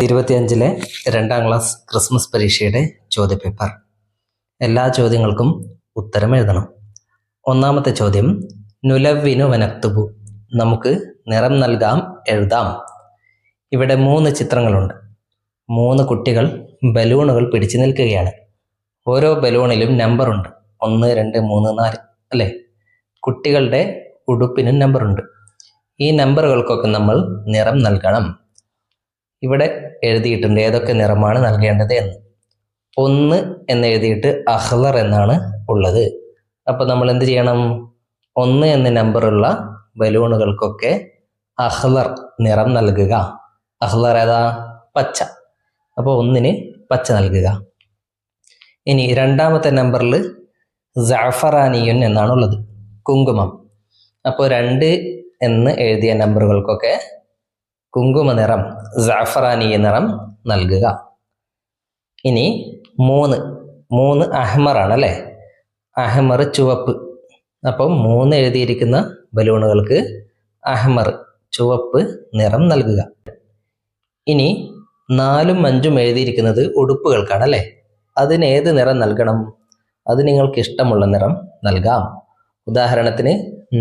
25-ലെ 2ാം class Christmas പരീക്ഷയുടെ ചോദ്യപേപ്പർ. എല്ലാ ചോദ്യങ്ങൾക്കും ഉത്തരം എഴുതണം. ഒന്നാമത്തെ ചോദ്യം, നുലവ്വിനു വനക്തുബു, നമുക്ക് നിറം നൽകാം, എഴുതാം. ഇവിടെ 3 ചിത്രങ്ങളുണ്ട്. 3 കുട്ടികൾ ബലൂണുകൾ പിടിച്ചു നിൽക്കുകയാണ്. ഓരോ ബലൂണിലും നമ്പറുണ്ട്, 1, 2, 3, 4 അല്ലേ? കുട്ടികളുടെ ഉടുപ്പിനും നമ്പറുണ്ട്. ഈ നമ്പറുകൾക്കൊക്കെ നമ്മൾ നിറം നൽകണം. ഇവിടെ എഴുതിയിട്ടുണ്ട് ഏതൊക്കെ നിറമാണ് നൽകേണ്ടത് എന്ന്. 1 എന്ന് എഴുതിയിട്ട് അഹ്ലർ എന്നാണ് ഉള്ളത്. അപ്പോൾ നമ്മൾ എന്ത് ചെയ്യണം? 1 എന്ന നമ്പറുള്ള ബലൂണുകൾക്കൊക്കെ അഹ്ലർ നിറം നൽകുക. അഹ്ലർ ഏതാ? പച്ച. അപ്പോൾ 1-ന് പച്ച നൽകുക. ഇനി 2ാമത്തെ നമ്പറിൽ ജഅഫറാനിയുൻ എന്നാണുള്ളത്, കുങ്കുമം. അപ്പോൾ 2 എന്ന് എഴുതിയ നമ്പറുകൾക്കൊക്കെ കുങ്കുമ നിറം, ജഅഫറാനി നിറം നൽകുക. ഇനി 3 അഹ്മറാണ് അല്ലേ? അഹ്മർ ചുവപ്പ്. അപ്പം 3 എഴുതിയിരിക്കുന്ന ബലൂണുകൾക്ക് അഹ്മർ ചുവപ്പ് നിറം നൽകുക. ഇനി 4ഉം 5ഉം എഴുതിയിരിക്കുന്നത് ഉടുപ്പുകൾക്കാണ് അല്ലേ? അതിന് ഏത് നിറം നൽകണം? അത് നിങ്ങൾക്ക് ഇഷ്ടമുള്ള നിറം നൽകാം. ഉദാഹരണത്തിന്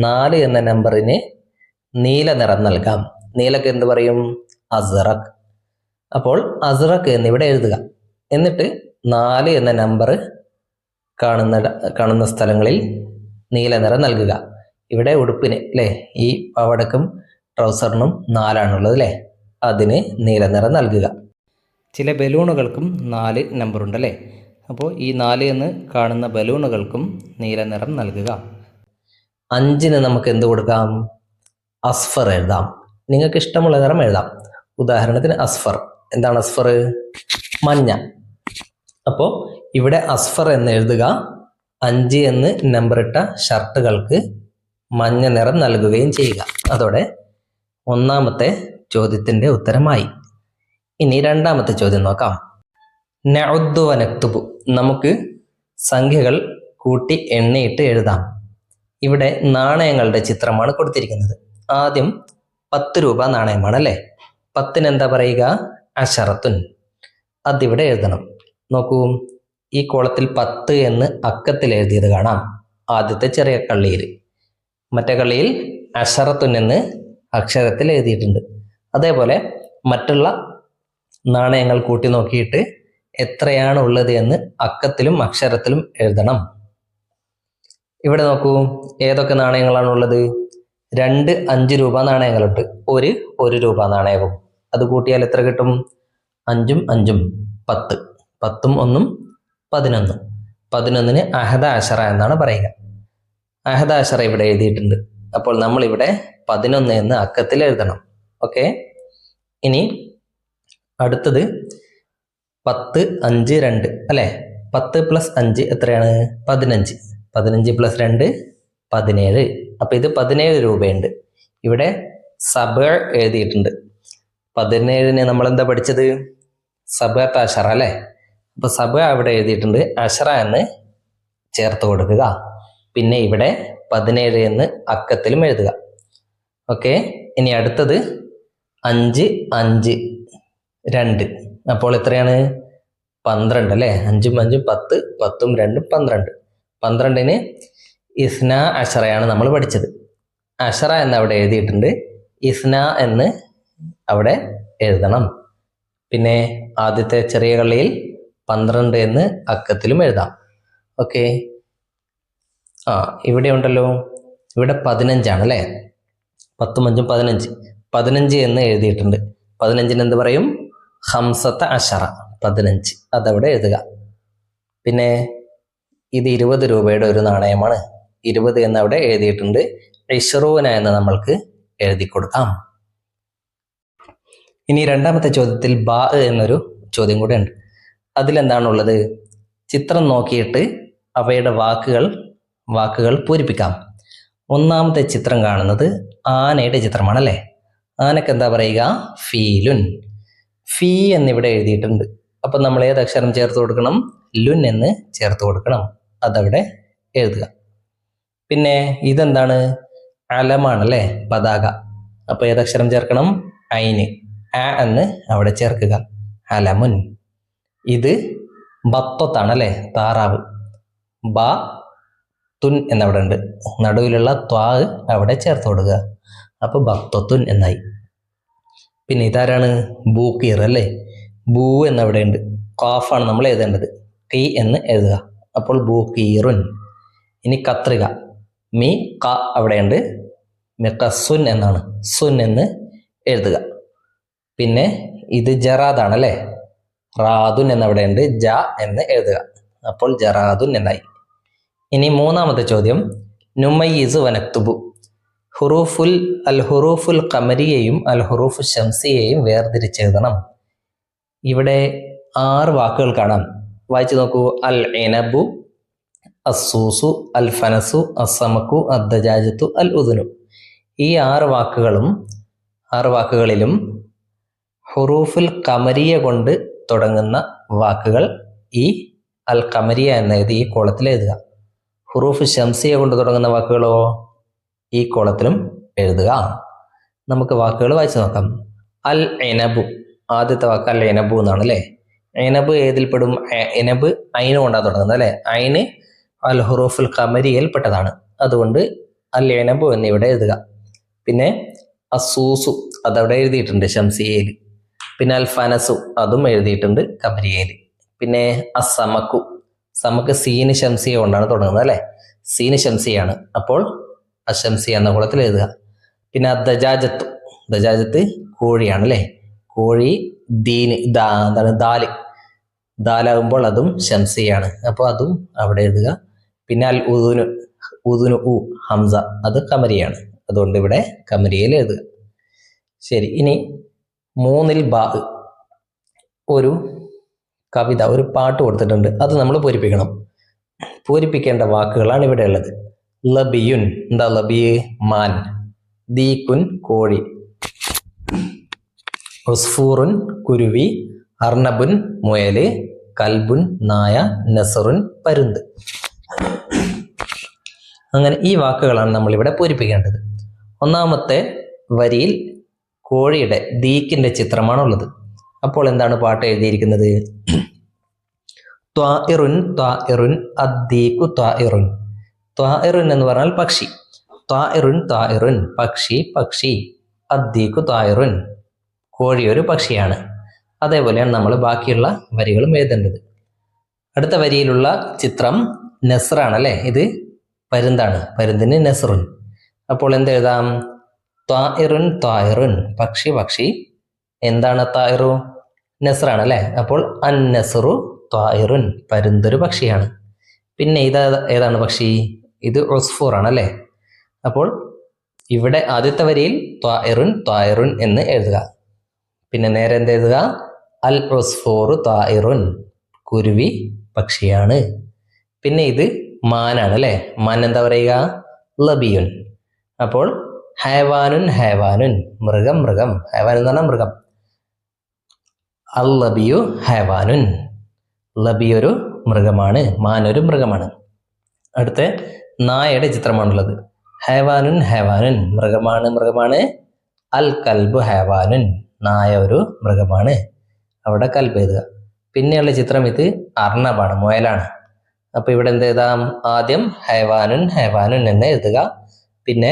4 എന്ന നമ്പറിന് നീല നിറം നൽകാം. നീലക്ക് എന്ത് പറയും? അസ്റഖ്. അപ്പോൾ അസ്റഖ് എന്നിവിടെ എഴുതുക. എന്നിട്ട് 4 എന്ന നമ്പർ കാണുന്ന സ്ഥലങ്ങളിൽ നീല നിറം നൽകുക. ഇവിടെ ഉടുപ്പിന് അല്ലേ, ഈ പാവാടക്കും ട്രൗസറിനും 4ആണുള്ളത് അല്ലേ, അതിന് നീല നിറം നൽകുക. ചില ബലൂണുകൾക്കും 4 നമ്പറുണ്ട് അല്ലേ? അപ്പോൾ ഈ 4 എന്ന് കാണുന്ന ബലൂണുകൾക്കും നീല നിറം നൽകുക. 5-ന് നമുക്ക് എന്ത് കൊടുക്കാം? അസ്ഫർ എഴുതാം. നിങ്ങൾക്ക് ഇഷ്ടമുള്ള നിറം എഴുതാം. ഉദാഹരണത്തിന് അസ്ഫർ. എന്താണ് അസ്ഫർ? മഞ്ഞ. അപ്പോൾ ഇവിടെ അസ്ഫർ എന്ന് എഴുതുക. 5 എന്ന് നമ്പറിട്ട ഷർട്ടുകൾക്ക് മഞ്ഞ നിറം നൽകുകയും ചെയ്യുക. അതോടെ 1ാമത്തെ ചോദ്യത്തിൻ്റെ ഉത്തരമായി. ഇനി 2ാമത്തെ ചോദ്യം നോക്കാം. നഉദ്ദു വനക്തുബു, നമുക്ക് സംഖ്യകൾ കൂട്ടി എണ്ണിയിട്ട് എഴുതാം. ഇവിടെ നാണയങ്ങളുടെ ചിത്രമാണ് കൊടുത്തിരിക്കുന്നത്. ആദ്യം 10 രൂപ നാണയമാണ് അല്ലേ? 10-ന് എന്താ പറയുക? അശറത്തുൻ. അതിവിടെ എഴുതണം. നോക്കൂ, ഈ കോളത്തിൽ 10 എന്ന് അക്കത്തിൽ എഴുതിയത് കാണാം, ആദ്യത്തെ ചെറിയ കള്ളിയിൽ. മറ്റേ കള്ളിയിൽ അശറത്തുൻ എന്ന് അക്ഷരത്തിൽ എഴുതിയിട്ടുണ്ട്. അതേപോലെ മറ്റുള്ള നാണയങ്ങൾ കൂട്ടി നോക്കിയിട്ട് എത്രയാണ് ഉള്ളത് എന്ന് അക്കത്തിലും അക്ഷരത്തിലും എഴുതണം. ഇവിടെ നോക്കൂ, ഏതൊക്കെ നാണയങ്ങളാണുള്ളത്? 2 5 രൂപ നാണയങ്ങളുണ്ട്, 1 രൂപ നാണയവും. അത് കൂട്ടിയാൽ എത്ര കിട്ടും? 5ഉം 5ഉം 10, 10ഉം 1ഉം 11. 11-ന് അഹദ അശറ എന്നാണ് പറയുക. അഹദ അശറ ഇവിടെ എഴുതിയിട്ടുണ്ട്. അപ്പോൾ നമ്മളിവിടെ 11 എന്ന് അക്കത്തിൽ എഴുതണം. ഓക്കെ. ഇനി അടുത്തത് 10, 5, 2 അല്ലേ? 10 + 5 എത്രയാണ്? 15. 15 + 2 17. അപ്പൊ ഇത് 17 രൂപയുണ്ട്. ഇവിടെ സബ എഴുതിയിട്ടുണ്ട്. 17-ന് നമ്മൾ എന്താ പഠിച്ചത്? സബഅത്ത് അശറ അല്ലേ? അപ്പൊ സബ അവിടെ എഴുതിയിട്ടുണ്ട്, അശറ എന്ന് ചേർത്ത് കൊടുക്കുക. പിന്നെ ഇവിടെ 17 എന്ന് അക്കത്തിലും എഴുതുക. ഓക്കെ. ഇനി അടുത്തത് 5, 5, 2. അപ്പോൾ എത്രയാണ്? 12 അല്ലേ? 5ഉം 5ഉം 10, 10ഉം 2ഉം 12. 12-ന് ഇസ്ന അശറയാണ് നമ്മൾ പഠിച്ചത്. അശറ എന്ന് അവിടെ എഴുതിയിട്ടുണ്ട്, ഇസ്ന എന്ന് അവിടെ എഴുതണം. പിന്നെ ആദ്യത്തെ ചെറിയ കള്ളിയിൽ 12 എന്ന് അക്കത്തിലും എഴുതാം. ഓക്കെ. ഇവിടെ ഉണ്ടല്ലോ, ഇവിടെ 15 അല്ലേ? 10ഉം 5ഉം 15. 15 എന്ന് എഴുതിയിട്ടുണ്ട്. 15-ന് എന്ത് പറയും? ഹംസത്ത അശറ, 15. അതവിടെ എഴുതുക. പിന്നെ ഇത് 20 രൂപയുടെ ഒരു നാണയമാണ്. 20 എന്ന് അവിടെ എഴുതിയിട്ടുണ്ട്. ഇശ്റൂന എന്ന് നമ്മൾക്ക് എഴുതി കൊടുക്കാം. ഇനി 2ാമത്തെ ചോദ്യത്തിൽ ബാ എന്നൊരു ചോദ്യം കൂടെ ഉണ്ട്. അതിലെന്താണുള്ളത്? ചിത്രം നോക്കിയിട്ട് അവയുടെ വാക്കുകൾ പൂരിപ്പിക്കാം. 1ാമത്തെ ചിത്രം കാണുന്നത് ആനയുടെ ചിത്രമാണല്ലേ? ആനക്ക് എന്താ പറയുക? ഫീലുൻ. ഫീ എന്നിവിടെ എഴുതിയിട്ടുണ്ട്. അപ്പം നമ്മൾ ഏത് അക്ഷരം ചേർത്ത് കൊടുക്കണം? ലുൻ എന്ന് ചേർത്ത് കൊടുക്കണം. അതവിടെ എഴുതുക. പിന്നെ ഇതെന്താണ്? അലമാണല്ലേ, പതാക. അപ്പോൾ ഏതക്ഷരം ചേർക്കണം? ഐന്. എന്ന് അവിടെ ചേർക്കുക. അലമുൻ. ഇത് ബത്തൊത്താണ് അല്ലേ, താറാവ്. ബ തുൻ എന്നവിടെ ഉണ്ട്, നടുവിലുള്ള ത്വാ അവിടെ ചേർത്ത് കൊടുക്കുക. അപ്പോൾ ബത്തൊത്തുൻ എന്നായി. പിന്നെ ഇതാരാണ്? ബൂക്കീർ അല്ലേ. ബൂ എന്നവിടെ ഉണ്ട്, ഖാഫാണ് നമ്മൾ എഴുതേണ്ടത്, കി എന്ന് എഴുതുക. അപ്പോൾ ബൂക്കീറുൻ. ഇനി കത്രിക, മീ ക അവിടെയുണ്ട്, മിഖസുൻ എന്നാണ്, സുൻ എന്ന് എഴുതുക. പിന്നെ ഇത് ജറാദാണ് അല്ലേ, റാദുൻ എന്നവിടെ ഉണ്ട്, ജ എന്ന് എഴുതുക. അപ്പോൾ ജറാദുൻ എന്നായി. ഇനി മൂന്നാമത്തെ ചോദ്യം, നുമയ്യിസു വനക്തുബു. ഹുറൂഫുൽ ഖമരിയെയും അൽ ഹുറൂഫു ഷംസിയെയും വേർതിരിച്ചെഴുതണം. ഇവിടെ 6 വാക്കുകൾ കാണാം, വായിച്ചു നോക്കൂ. അൽ ഇനബു, അസ്സൂസു, അൽ ഫനസു, അസ്സമക്കു, അദ്ദജാജത്തു, അൽ ഉദുനു. ഈ 6 വാക്കുകളിലും ഹുറൂഫുൽ ഖമരിയ കൊണ്ട് തുടങ്ങുന്ന വാക്കുകൾ ഈ അൽ ഖമരിയ എന്നെഴുതി ഈ കോളത്തിൽ എഴുതുക. ഹുറൂഫ് ഷംസിയ കൊണ്ട് തുടങ്ങുന്ന വാക്കുകളോ ഈ കോളത്തിലും എഴുതുക. നമുക്ക് വാക്കുകൾ വായിച്ചു നോക്കാം. അൽ ഇനബു, ആദ്യത്തെ വാക്ക് അൽ ഇനബു എന്നാണ് അല്ലേ. ഇനബ് ഏതിൽപ്പെടും? ഇനബ് ഐന് കൊണ്ടാണ് തുടങ്ങുന്നത് അല്ലേ. ഐന് അൽ ഹുറൂഫുൽ ഖമരിയയിൽ പെട്ടതാണ്, അതുകൊണ്ട് അൽ ഇനബു എന്നിവിടെ എഴുതുക. പിന്നെ അസൂസു അതവിടെ എഴുതിയിട്ടുണ്ട് ഷംസിയയിൽ. പിന്നെ അൽ ഫനസു അതും എഴുതിയിട്ടുണ്ട് ഖമരിയയിൽ. പിന്നെ അസമക്കു, സമക്ക് സീന് ഷംസിയ കൊണ്ടാണ് തുടങ്ങുന്നത് അല്ലേ, സീന് ഷംസിയാണ്, അപ്പോൾ അശംസിയ എന്ന കുളത്തിൽ എഴുതുക. പിന്നെ ദജാജത്ത്, ദജാജത്ത് കോഴിയാണ് അല്ലേ, കോഴി ദീന് എന്താണ് ദാലാകുമ്പോൾ അതും ഷംസിയാണ്, അപ്പോൾ അതും അവിടെ എഴുതുക. പിന്നെ അൽ ഉദുനു ഹംസ അത് ഖമരിയാണ്, അതുകൊണ്ട് ഇവിടെ ഖമരിയയിൽ എഴുതുക. ശരി, ഇനി 3 ബാ ഒരു കവിത, ഒരു പാട്ട് കൊടുത്തിട്ടുണ്ട്, അത് നമ്മൾ പൂരിപ്പിക്കണം. പൂരിപ്പിക്കേണ്ട വാക്കുകളാണ് ഇവിടെ ഉള്ളത്. ലബിയുൻ, എന്താ ലബി? മാൻ. ദീക്കുൻ കോഴി. ഉസ്ഫൂറുൻ കുരുവി. അർണബുൻ മുയല്. കൽബുൻ നായ. നസറുൻ പരുന്ത്. അങ്ങനെ ഈ വാക്കുകളാണ് നമ്മളിവിടെ പൂരിപ്പിക്കേണ്ടത്. ഒന്നാമത്തെ വരിയിൽ കോഴിയുടെ ദീക്കിന്റെ ചിത്രമാണുള്ളത്. അപ്പോൾ എന്താണ് പാട്ട് എഴുതിയിരിക്കുന്നത്? ത്വാഇറുൻ ത്വാഇറുൻ അദ്ദീഖു ത്വാഇറുൻ. ത്വാഇറുൻ എന്ന് പറഞ്ഞാൽ പക്ഷി. ത്വാഇറുൻ ത്വാഇറുൻ പക്ഷി പക്ഷി. അദ്ദീഖു ത്വാഇറുൻ കോഴി ഒരു പക്ഷിയാണ്. അതേപോലെയാണ് നമ്മൾ ബാക്കിയുള്ള വരികളും എഴുതേണ്ടത്. അടുത്ത വരിയിലുള്ള ചിത്രം നസ്റാണ് അല്ലേ, ഇത് പരുന്താണ്, പരുന്തിന് നസ്റുൻ. അപ്പോൾ എന്തെഴുതാം? ത്വാഇറുൻ ത്വാഇറുൻ പക്ഷി പക്ഷി. എന്താണ് ത്വാഇറു? നസ്റാണ് അല്ലേ, അപ്പോൾ അൻ നസ്റു ത്വാഇറുൻ പരുന്തൊരു പക്ഷിയാണ്. പിന്നെ ഏതാണ് പക്ഷി? ഇത് ഉസ്ഫൂർ ആണ് അല്ലേ, അപ്പോൾ ഇവിടെ ആദ്യത്തെ വരിയിൽ ത്വാഇറുൻ ത്വാഇറുൻ എന്ന് എഴുതുക. പിന്നെ നേരെ എന്ത് എഴുതുക? അൽ ഉസ്ഫൂർ ത്വാഇറുൻ കുരുവി പക്ഷിയാണ്. പിന്നെ ഇത് മാനാണ് അല്ലേ, മാൻ എന്താ പറയുക? ലബിയുൻ. അപ്പോൾ ഹൈവാനുൻ ഹൈവാനുൻ മൃഗം മൃഗം. ഹൈവാൻ എന്ന് പറഞ്ഞാൽ മൃഗം. അൽ ലബിയു ഹൈവാനുൻ ലബി ഒരു മൃഗമാണ്, മാൻ ഒരു മൃഗമാണ്. അടുത്ത നായയുടെ ചിത്രമാണുള്ളത്. ഹൈവാനുൻ ഹൈവാനുൻ മൃഗമാണ് മൃഗമാണ്. അൽ കൽബു ഹൈവാനുൻ നായ ഒരു മൃഗമാണ്, അവിടെ കൽബ് എഴുതുക. പിന്നെയുള്ള ചിത്രം ഇത് അർണബാണ്, മുയലാണ്. അപ്പോൾ ഇവിടെ എന്ത് എഴുതാം? ആദ്യം ഹൈവാനുൻ ഹൈവാനുൻ എന്ന് എഴുതുക. പിന്നെ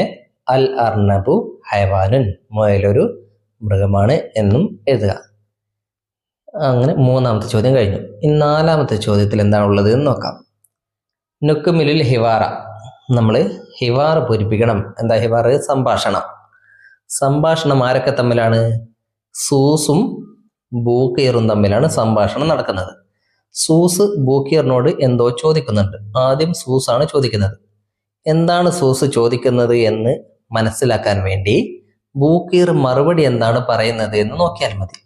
അൽ അർണബു ഹൈവാനുൻ മുയലൊരു മൃഗമാണ് എന്നും എഴുതുക. അങ്ങനെ 3ാമത്തെ ചോദ്യം കഴിഞ്ഞു. ഇനി 4ാമത്തെ ചോദ്യത്തിൽ എന്താണുള്ളത് എന്ന് നോക്കാം. നുക്കുമിലുൽ ഹിവാറ, നമ്മൾ ഹിവാർ പൂരിപ്പിക്കണം. എന്താ ഹിവാർ? സംഭാഷണം. സംഭാഷണം ആരൊക്കെ തമ്മിലാണ്? സൂസും ബൂക്കീറും തമ്മിലാണ് സംഭാഷണം നടക്കുന്നത്. സൂസ് ബൂക്കീറിനോട് എന്തോ ചോദിക്കുന്നുണ്ട്. ആദ്യം സൂസാണ് ചോദിക്കുന്നത്. എന്താണ് സൂസ് ചോദിക്കുന്നത് എന്ന് മനസ്സിലാക്കാൻ വേണ്ടി ബൂക്കീർ മറുപടി എന്താണ് പറയുന്നത് എന്ന് നോക്കിയാൽ മതി.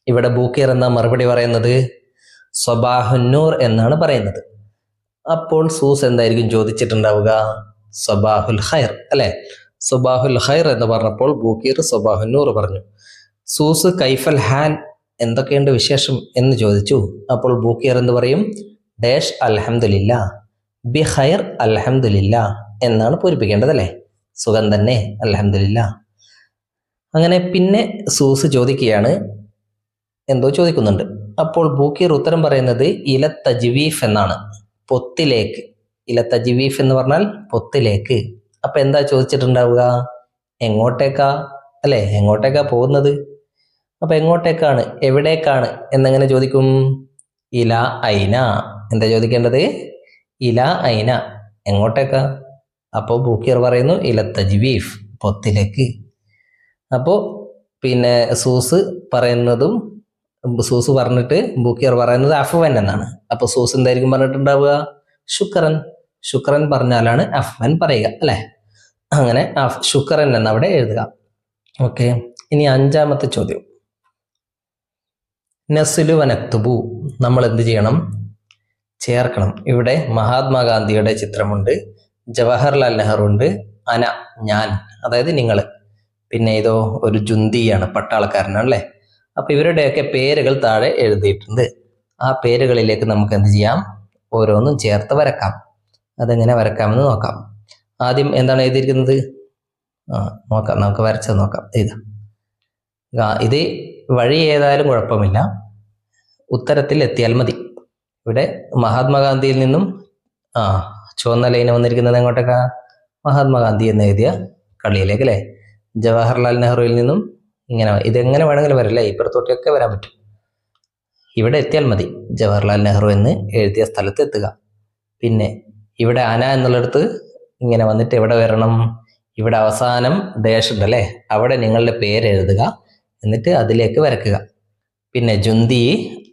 ഇവിടെ ബൂക്കീർ എന്താ മറുപടി പറയുന്നത്? സ്വബാഹുന്നൂർ എന്നാണ് പറയുന്നത്. അപ്പോൾ സൂസ് എന്തായിരിക്കും ചോദിച്ചിട്ടുണ്ടാവുക? സ്വബാഹുൽ ഖൈർ അല്ലെ. സ്വബാഹുൽ ഖൈർ എന്ന് പറഞ്ഞപ്പോൾ ബൂക്കീർ സ്വബാഹുന്നൂർ പറഞ്ഞു. സൂസ് കൈഫൽ ഹാൽ എന്തൊക്കെയുണ്ട് വിശേഷം എന്ന് ചോദിച്ചു. അപ്പോൾ ബൂക്കീർ എന്ത് പറയും? ഡാഷ് അൽഹംദുലില്ലാ ബി ഖൈർ അൽഹംദുലില്ലാ എന്നാണ് പൂരിപ്പിക്കേണ്ടത് അല്ലേ. സുഖം തന്നെ അൽഹംദുലില്ലാ. അങ്ങനെ പിന്നെ സൂസ് ചോദിക്കുകയാണ്, എന്തോ ചോദിക്കുന്നുണ്ട്. അപ്പോൾ ബൂക്കീർ ഉത്തരം പറയുന്നത് ഇല തജ്വീഫ് എന്നാണ്, പൊത്തിലേക്ക്. ഇല തജ്വീഫ് എന്ന് പറഞ്ഞാൽ പൊത്തിലേക്ക്. അപ്പൊ എന്താ ചോദിച്ചിട്ടുണ്ടാവുക? എങ്ങോട്ടേക്കാ, അല്ലെ? എങ്ങോട്ടേക്കാ പോകുന്നത്? അപ്പൊ എങ്ങോട്ടേക്കാണ്, എവിടേക്കാണ് എന്നെങ്ങനെ ചോദിക്കും? ഇല ഐന. എന്താ ചോദിക്കേണ്ടത്? ഇല ഐന, എങ്ങോട്ടേക്കാ? അപ്പോൾ ബൂക്കീർ പറയുന്നു ഇല തജ്വീഫ്, പൊത്തിലേക്ക്. അപ്പോൾ പിന്നെ സൂസ് പറഞ്ഞിട്ട് ബൂക്കീർ പറയുന്നത് അഫ്വൻ എന്നാണ്. അപ്പൊ സൂസ് എന്തായിരിക്കും പറഞ്ഞിട്ടുണ്ടാവുക? ശുക്രൻ. ശുക്രൻ പറഞ്ഞാലാണ് അഫ്വൻ പറയുക, അല്ലെ? അങ്ങനെ ശുക്രൻ എന്നവിടെ എഴുതുക. ഓക്കെ, ഇനി 5ാമത്തെ ചോദ്യം. നസ്ലു വനക്തുബു, നമ്മൾ എന്ത് ചെയ്യണം? ചേർക്കണം. ഇവിടെ മഹാത്മാഗാന്ധിയുടെ ചിത്രമുണ്ട്, ജവഹർലാൽ നെഹ്റു ഉണ്ട്, അന ഞാൻ, അതായത് നിങ്ങൾ, പിന്നെ ഇതോ ഒരു ജുന്തിയാണ്, പട്ടാളക്കാരനാണ്, അല്ലേ? അപ്പൊ ഇവരുടെയൊക്കെ പേരുകൾ താഴെ എഴുതിയിട്ടുണ്ട്. ആ പേരുകളിലേക്ക് നമുക്ക് എന്ത് ചെയ്യാം? ഓരോന്നും ചേർത്ത് വരക്കാം. അതെങ്ങനെ വരക്കാമെന്ന് നോക്കാം. ആദ്യം എന്താണ് എഴുതിയിരിക്കുന്നത്? നോക്കാം, നമുക്ക് വരച്ചത് നോക്കാം. ഇത് വഴി ഏതായാലും കുഴപ്പമില്ല, ഉത്തരത്തിൽ എത്തിയാൽ മതി. ഇവിടെ മഹാത്മാഗാന്ധിയിൽ നിന്നും ചുവന്ന ലൈന് വന്നിരിക്കുന്നത് എങ്ങോട്ടേക്കാ? മഹാത്മാഗാന്ധി എന്ന് എഴുതിയ കളിയിലേക്ക്, അല്ലേ? ജവഹർലാൽ നെഹ്റുവിൽ നിന്നും ഇങ്ങനെ, ഇതെങ്ങനെ വേണമെങ്കിലും വരല്ലേ, ഇപ്പുറത്തോട്ടൊക്കെ വരാൻ പറ്റും. ഇവിടെ എത്തിയാൽ മതി, ജവഹർലാൽ നെഹ്റു എന്ന് എഴുതിയ സ്ഥലത്ത് എത്തുക. പിന്നെ ഇവിടെ അന എന്നുള്ളിടത്ത് ഇങ്ങനെ വന്നിട്ട് എവിടെ വരണം? ഇവിടെ അവസാനം ഡാഷ് ഉണ്ട്, അല്ലേ? അവിടെ നിങ്ങളുടെ പേര് എഴുതുക, എന്നിട്ട് അതിലേക്ക് വരക്കുക. പിന്നെ ജുന്തി,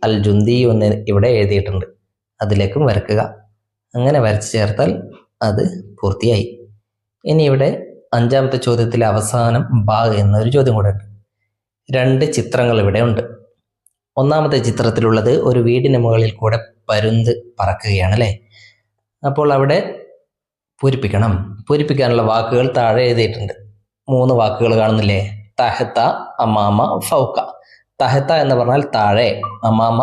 അൽ ജുന്തി എന്ന് ഇവിടെ എഴുതിയിട്ടുണ്ട്, അതിലേക്കും വരക്കുക. അങ്ങനെ വരച്ചു ചേർത്താൽ അത് പൂർത്തിയായി. ഇനി ഇവിടെ 5ാമത്തെ ചോദ്യത്തിലെ അവസാനം ബാ എന്നൊരു ചോദ്യം കൂടെ ഉണ്ട്. 2 ചിത്രങ്ങൾ ഇവിടെ ഉണ്ട്. 1ാമത്തെ ചിത്രത്തിലുള്ളത് ഒരു വീടിന് മുകളിൽ കൂടെ പരുന്ത് പറക്കുകയാണ്, അല്ലേ? അപ്പോൾ അവിടെ പൂരിപ്പിക്കണം. പൂരിപ്പിക്കാനുള്ള വാക്കുകൾ താഴെ എഴുതിയിട്ടുണ്ട്. 3 വാക്കുകൾ കാണുന്നില്ലേ? തഹത്ത, അമാമ, ഫൗക്ക. തഹത്ത എന്ന് പറഞ്ഞാൽ താഴെ, അമാമ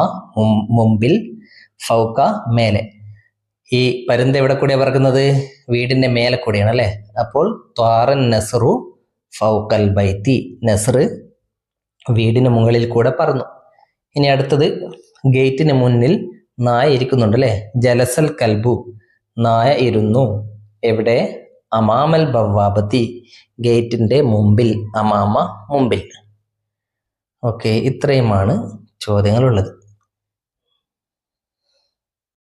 മുമ്പിൽ, ഫൗക്ക മേലെ. ഈ പരുന്ത് എവിടെ കൂടിയാണ് പറക്കുന്നത്? വീടിന്റെ മേലെ കൂടിയാണ്, അല്ലേ? അപ്പോൾ ത്വാറൻ നസ്റു ഫൗക്കൽ ബൈത്തി, നസ്ർ വീടിന് മുകളിൽ കൂടെ പറന്നു. ഇനി അടുത്തത്, ഗേറ്റിന് മുന്നിൽ നായ ഇരിക്കുന്നുണ്ട്, അല്ലേ? ജലസൽ കൽബു, നായ ഇരുന്നു. എവിടെ? അമാമൽ ബവാബത്തി, ഗേറ്റിന്റെ മുമ്പിൽ, അമാമ മുമ്പിൽ. ഓക്കെ, ഇത്രയുമാണ് ചോദ്യങ്ങളുള്ളത്.